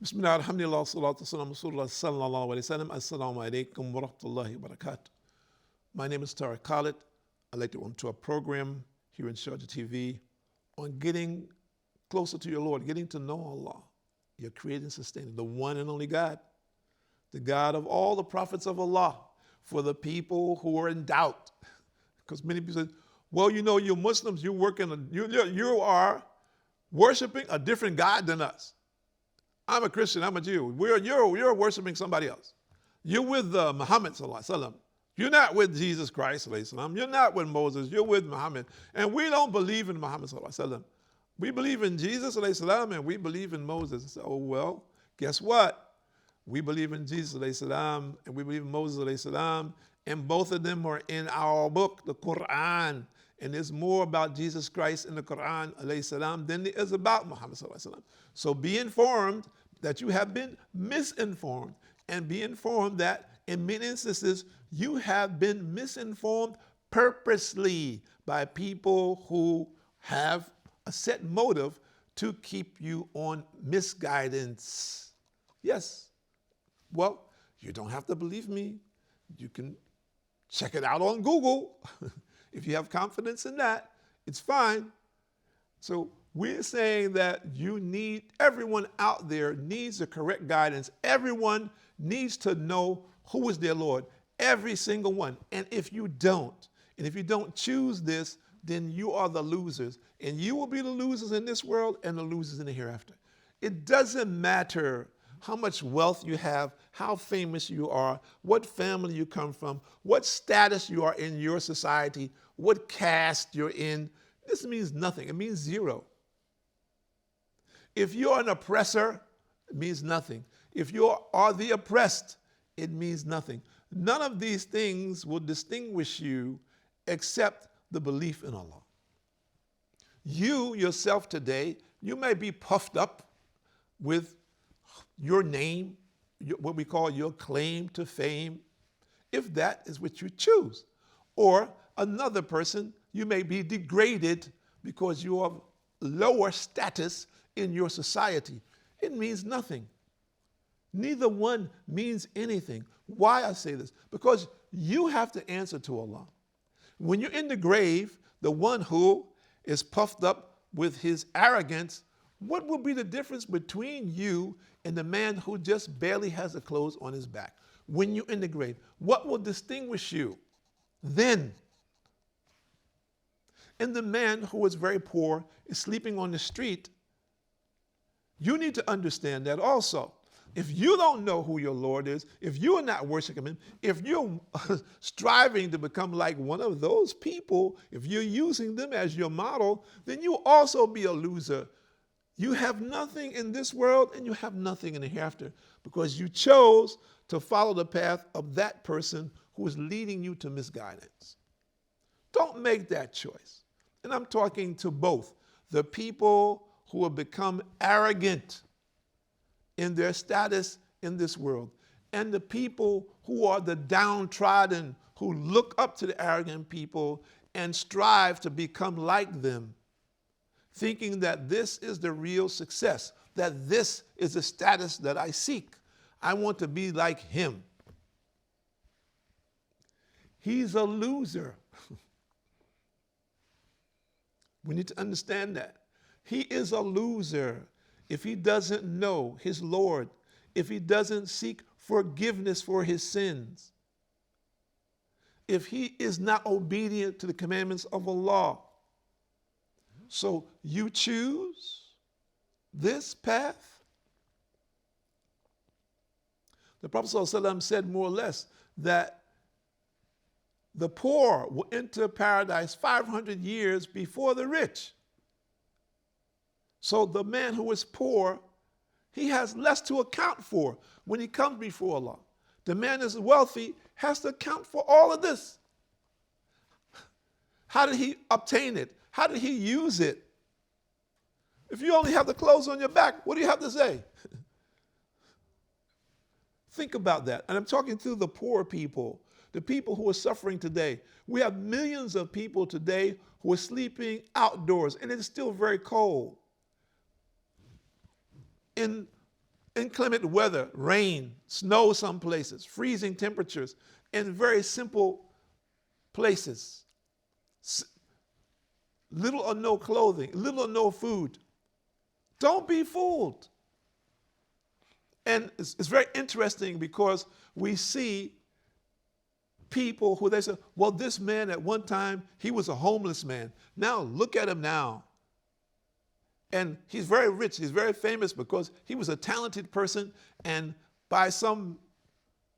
Bismillah, alhamdulillah, salatu salam, rasulullah sallallahu alayhi wa sallam. Assalamu alaikum wa rahmatullahi wa barakatuh. My name is Tariq Khalid. I'd like to welcome to a program here in Sharjah TV on getting closer to your Lord, getting to know Allah, your creator and sustainer, the one and only God, the God of all the prophets of Allah, for the people who are in doubt. Because many people say, well, you know, you're Muslims, you are worshiping a different God than us. I'm a Christian, I'm a Jew. You're worshiping somebody else. You're with Muhammad sallallahu alaihi wasallam. You're not with Jesus Christ sallallahu alaihi wasallam. You're not with Moses. You're with Muhammad. And we don't believe in Muhammad sallallahu alaihi wasallam. We believe in Jesus sallallahu alaihi wasallam and we believe in Moses. So, well, guess what? We believe in Jesus sallallahu alaihi wasallam and we believe in Moses sallallahu alaihi wasallam, and both of them are in our book, the Quran. And there's more about Jesus Christ in the Quran alayhi salam than there is about Muhammad sallallahu alaihi wasallam. So be informed that you have been misinformed, and be informed that in many instances you have been misinformed purposely by people who have a set motive to keep you on misguidance. Yes. Well, you don't have to believe me. You can check it out on Google. If you have confidence in that, it's fine. So we're saying that everyone out there needs the correct guidance. Everyone needs to know who is their Lord. Every single one. And if you don't choose this, then you are the losers. And you will be the losers in this world and the losers in the hereafter. It doesn't matter how much wealth you have, how famous you are, what family you come from, what status you are in your society, what caste you're in. This means nothing. It means zero. If you're an oppressor, it means nothing. If you are the oppressed, it means nothing. None of these things will distinguish you except the belief in Allah. You yourself today, you may be puffed up with your name, what we call your claim to fame, if that is what you choose. Or another person, you may be degraded because you are lower status in your society. It means nothing. Neither one means anything. Why I say this? Because you have to answer to Allah. When you're in the grave, the one who is puffed up with his arrogance, what will be the difference between you and the man who just barely has the clothes on his back? When you're in the grave, what will distinguish you then? And the man who is very poor is sleeping on the street. You need to understand that also. If you don't know who your Lord is, if you are not worshiping him, if you're striving to become like one of those people, if you're using them as your model, then you'll also be a loser. You have nothing in this world and you have nothing in the hereafter because you chose to follow the path of that person who is leading you to misguidance. Don't make that choice. And I'm talking to both the people who have become arrogant in their status in this world and the people who are the downtrodden, who look up to the arrogant people and strive to become like them, thinking that this is the real success, that this is the status that I seek. I want to be like him. He's a loser. We need to understand that. He is a loser if he doesn't know his Lord, if he doesn't seek forgiveness for his sins, if he is not obedient to the commandments of Allah. So you choose this path. The Prophet ﷺ said more or less that the poor will enter paradise 500 years before the rich. So the man who is poor, he has less to account for when he comes before Allah. The man who is wealthy has to account for all of this. How did he obtain it? How did he use it? If you only have the clothes on your back, what do you have to say? Think about that. And I'm talking to the poor people, the people who are suffering today. We have millions of people today who are sleeping outdoors, and it's still very cold. In inclement weather, rain, snow some places, freezing temperatures in very simple places. Little or no clothing, little or no food. Don't be fooled. And it's very interesting because we see people who they say, well, this man at one time, he was a homeless man. Now look at him now. And he's very rich, he's very famous because he was a talented person, and by some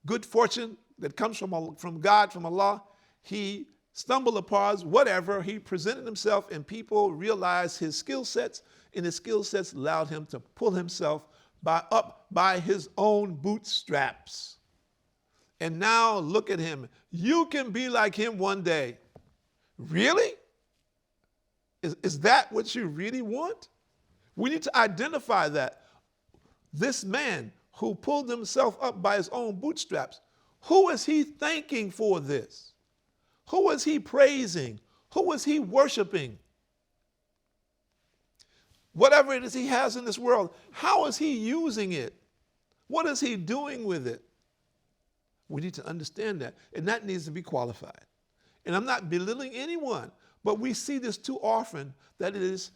good fortune that comes from God, from Allah, he stumbled upon whatever, he presented himself and people realized his skill sets, and his skill sets allowed him to pull himself up by his own bootstraps. And now look at him. You can be like him one day. Really? Is that what you really want? We need to identify that. This man who pulled himself up by his own bootstraps, who is he thanking for this? Who is he praising? Who is he worshiping? Whatever it is he has in this world, how is he using it? What is he doing with it? We need to understand that, and that needs to be qualified. And I'm not belittling anyone, but we see this too often, that it is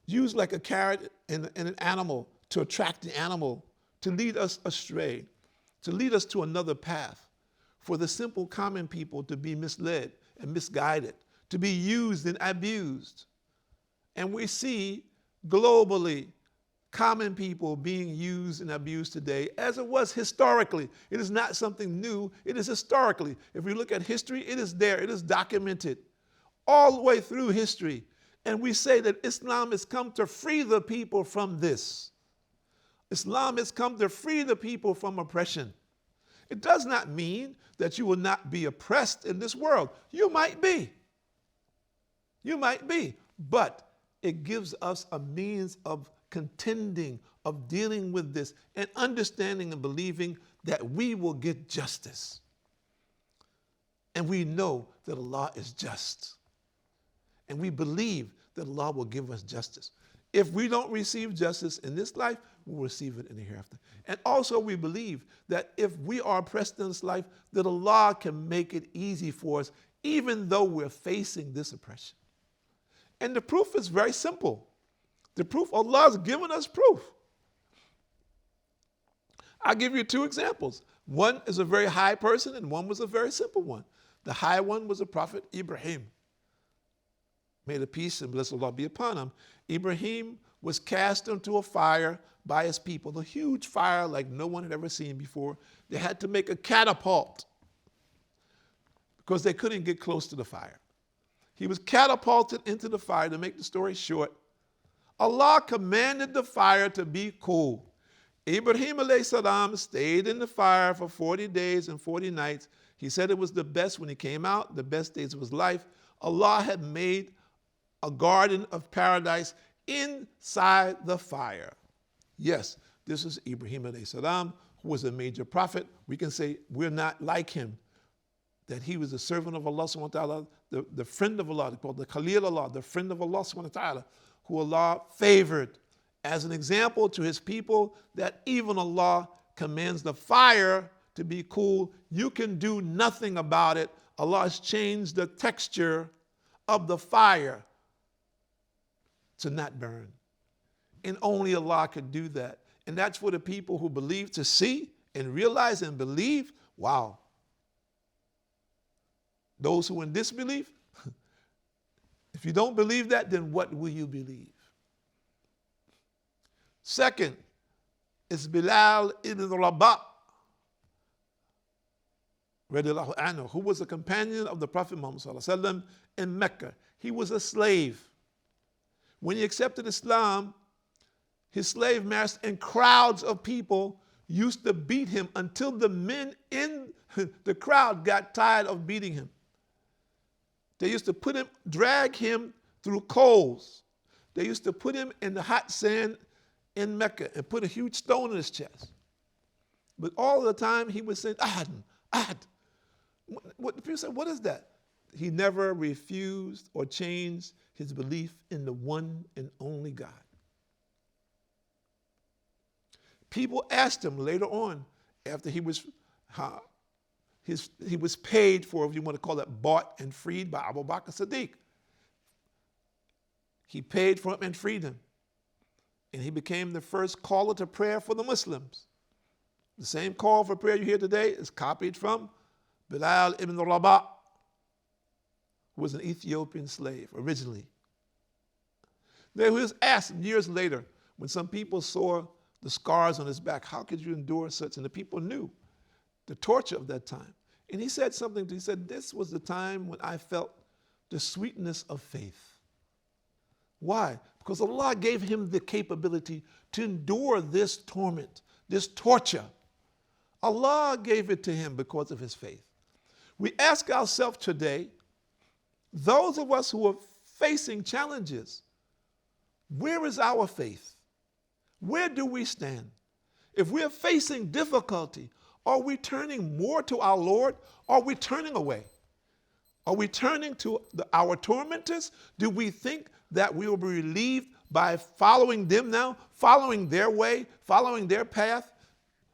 used like a carrot and an animal to attract the animal, to lead us astray, to lead us to another path, for the simple common people to be misled and misguided, to be used and abused. And we see globally common people being used and abused today, as it was historically. It is not something new, it is historically. If we look at history, it is there, it is documented all the way through history. And we say that Islam has come to free the people from this. Islam has come to free the people from oppression. It does not mean that you will not be oppressed in this world. You might be. You might be. But it gives us a means of contending, of dealing with this, and understanding and believing that we will get justice. And we know that Allah is just. And we believe that Allah will give us justice. If we don't receive justice in this life, we'll receive it in the hereafter. And also we believe that if we are oppressed in this life, that Allah can make it easy for us, even though we're facing this oppression. And the proof is very simple. The proof, Allah has given us proof. I'll give you two examples. One is a very high person and one was a very simple one. The high one was the Prophet Ibrahim. May the peace and blessed Allah be upon him. Ibrahim was cast into a fire by his people, a huge fire like no one had ever seen before. They had to make a catapult because they couldn't get close to the fire. He was catapulted into the fire. To make the story short, Allah commanded the fire to be cool. Ibrahim alayhi salam stayed in the fire for 40 days and 40 nights. He said it was the best when he came out, the best days of his life. Allah had made a garden of paradise inside the fire. Yes, this is Ibrahim alayhi salam, who was a major prophet. We can say we're not like him, that he was a servant of Allah subhanahu wa ta'ala, the friend of Allah, called the Khalil Allah, the friend of Allah subhanahu wa ta'ala, who Allah favored as an example to his people that even Allah commands the fire to be cool. You can do nothing about it. Allah has changed the texture of the fire to not burn. And only Allah could do that. And that's for the people who believe to see and realize and believe. Wow. Those who in disbelief, if you don't believe that, then what will you believe? Second is Bilal ibn Rabah, radiallahu anhu, who was a companion of the Prophet Muhammad sallallahu alaihi wasallam in Mecca. He was a slave. When he accepted Islam, his slave master and crowds of people used to beat him until the men in the crowd got tired of beating him. They used to drag him through coals. They used to put him in the hot sand in Mecca and put a huge stone in his chest. But all the time he was saying, Ahad, Ahad. What the people said, what is that? He never refused or changed his belief in the one and only God. People asked him later on, after he was paid for, if you want to call it, bought and freed by Abu Bakr Siddiq. He paid for him and freed him. And he became the first caller to prayer for the Muslims. The same call for prayer you hear today is copied from Bilal ibn Rabah, who was an Ethiopian slave originally. Then he was asked years later, when some people saw the scars on his back, how could you endure such? And the people knew the torture of that time. And he said something, he said, this was the time when I felt the sweetness of faith. Why? Because Allah gave him the capability to endure this torment, this torture. Allah gave it to him because of his faith. We ask ourselves today, those of us who are facing challenges, where is our faith? Where do we stand? If we're facing difficulty, are we turning more to our Lord? Or are we turning away? Are we turning to our tormentors? Do we think that we will be relieved by following them now, following their way, following their path,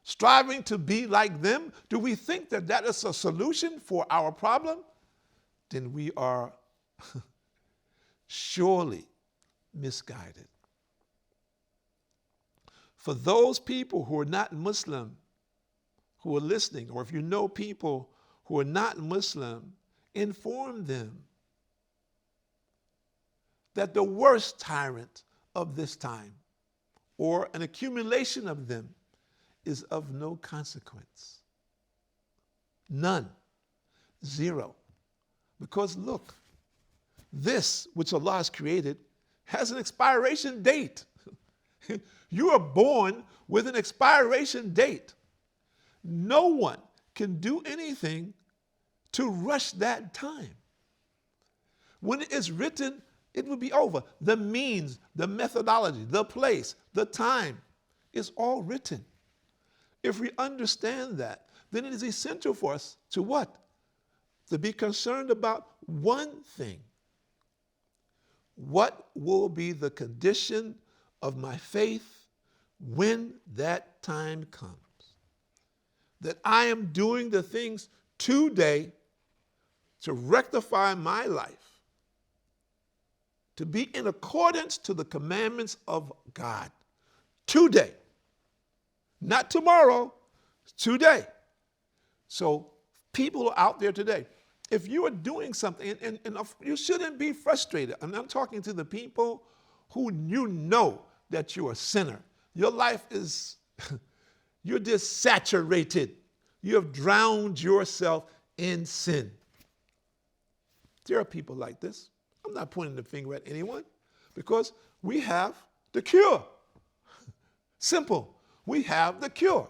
striving to be like them? Do we think that that is a solution for our problem? Then we are surely misguided. For those people who are not Muslim, who are listening, or if you know people who are not Muslim, inform them that the worst tyrant of this time, or an accumulation of them, is of no consequence. None. Zero. Because look, this which Allah has created has an expiration date. You are born with an expiration date. No one can do anything to rush that time. When it is written, it will be over. The means, the methodology, the place, the time is all written. If we understand that, then it is essential for us to what? To be concerned about one thing. What will be the condition of my faith when that time comes? That I am doing the things today to rectify my life, to be in accordance to the commandments of God. Today. Not tomorrow, today. So people are out there today. If you are doing something, and you shouldn't be frustrated. And I'm talking to the people who you know that you're a sinner. Your life is, you're just saturated. You have drowned yourself in sin. There are people like this. I'm not pointing the finger at anyone because we have the cure. Simple. We have the cure.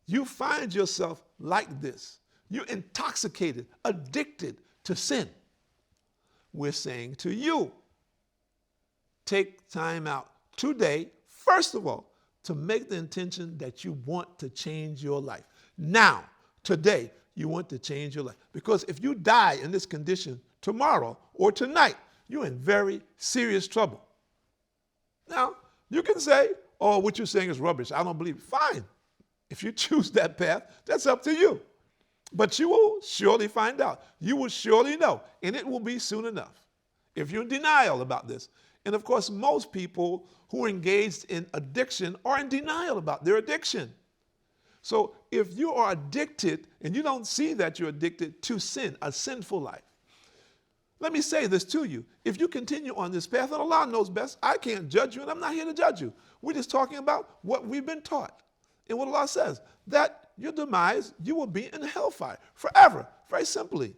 You find yourself like this. You're intoxicated, addicted to sin. We're saying to you, take time out today, first of all, to make the intention that you want to change your life. Now, today, you want to change your life. Because if you die in this condition tomorrow or tonight, you're in very serious trouble. Now, you can say, oh, what you're saying is rubbish. I don't believe it. Fine. If you choose that path, that's up to you. But you will surely find out. You will surely know. And it will be soon enough. If you're in denial about this. And of course, most people who are engaged in addiction are in denial about their addiction. So if you are addicted and you don't see that you're addicted to sin, a sinful life, let me say this to you. If you continue on this path, and Allah knows best, I can't judge you and I'm not here to judge you. We're just talking about what we've been taught. And what Allah says, that your demise, you will be in hellfire forever, very simply,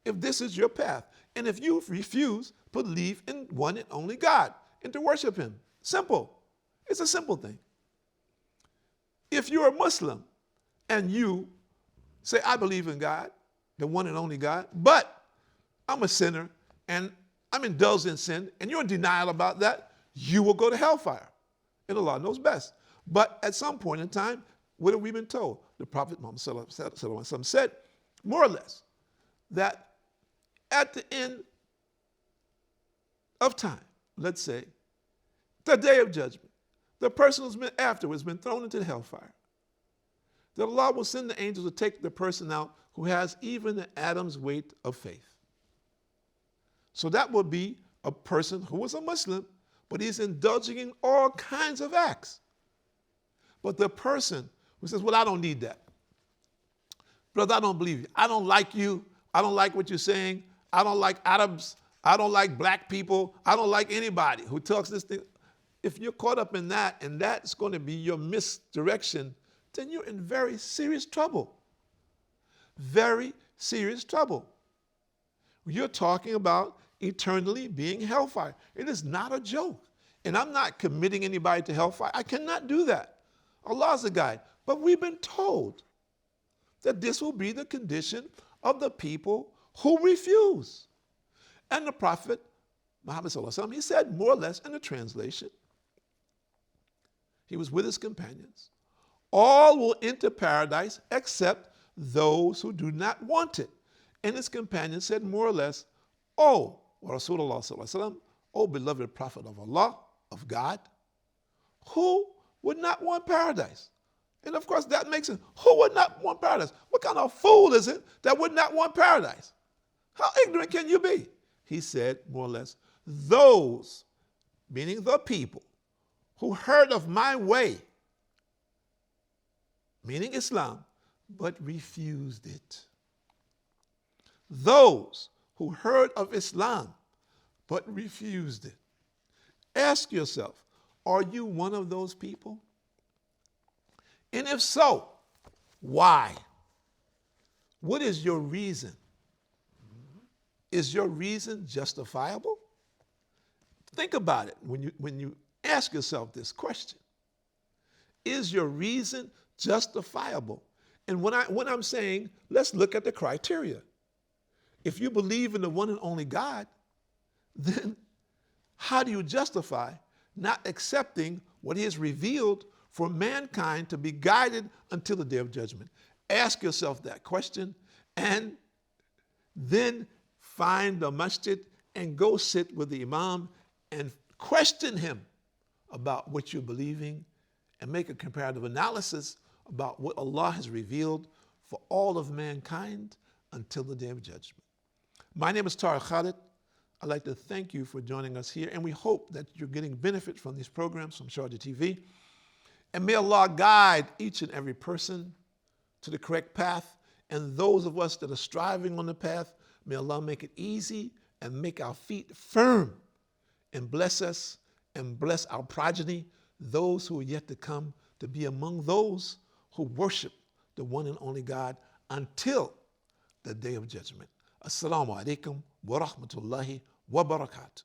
if this is your path. And if you refuse to believe in one and only God and to worship Him. Simple. It's a simple thing. If you're a Muslim and you say, I believe in God, the one and only God, but I'm a sinner and I'm indulged in sin, and you're in denial about that, you will go to hellfire. And Allah knows best. But at some point in time, what have we been told? The Prophet Muhammad said, more or less, that at the end of time, let's say, the day of judgment, the person who's been afterwards been thrown into the hellfire, that Allah will send the angels to take the person out who has even the atom's weight of faith. So that would be a person who was a Muslim, but he's indulging in all kinds of acts. But the person who says, well, I don't need that. Brother, I don't believe you. I don't like you. I don't like what you're saying. I don't like Arabs. I don't like black people. I don't like anybody who talks this thing. If you're caught up in that and that's going to be your misdirection, then you're in very serious trouble. Very serious trouble. You're talking about eternally being hellfire. It is not a joke. And I'm not committing anybody to hellfire. I cannot do that. Allah's the guide. But we've been told that this will be the condition of the people who refuse. And the Prophet Muhammad sallallahu alaihi wasallam, he said more or less in the translation, he was with his companions, all will enter paradise except those who do not want it. And his companions said more or less, oh, Rasulullah sallallahu alaihi wasallam, oh beloved Prophet of Allah, of God, who would not want paradise? And of course that makes it, who would not want paradise? What kind of fool is it that would not want paradise? How ignorant can you be? He said more or less, those, meaning the people, who heard of my way, meaning Islam, but refused it. Those who heard of Islam, but refused it. Ask yourself, are you one of those people? And if so, why? What is your reason? Is your reason justifiable? Think about it when you ask yourself this question. Is your reason justifiable? And when I'm saying, let's look at the criteria. If you believe in the one and only God, then how do you justify not accepting what he has revealed for mankind to be guided until the day of judgment? Ask yourself that question and then find the masjid and go sit with the imam and question him about what you're believing and make a comparative analysis about what Allah has revealed for all of mankind until the day of judgment. My name is Tariq Khalid. I'd like to thank you for joining us here, and we hope that you're getting benefit from these programs from Sharjah TV. And may Allah guide each and every person to the correct path, and those of us that are striving on the path, may Allah make it easy and make our feet firm, and bless us and bless our progeny, those who are yet to come, to be among those who worship the one and only God until the day of judgment. Assalamu alaikum wa rahmatullahi wa barakatuh.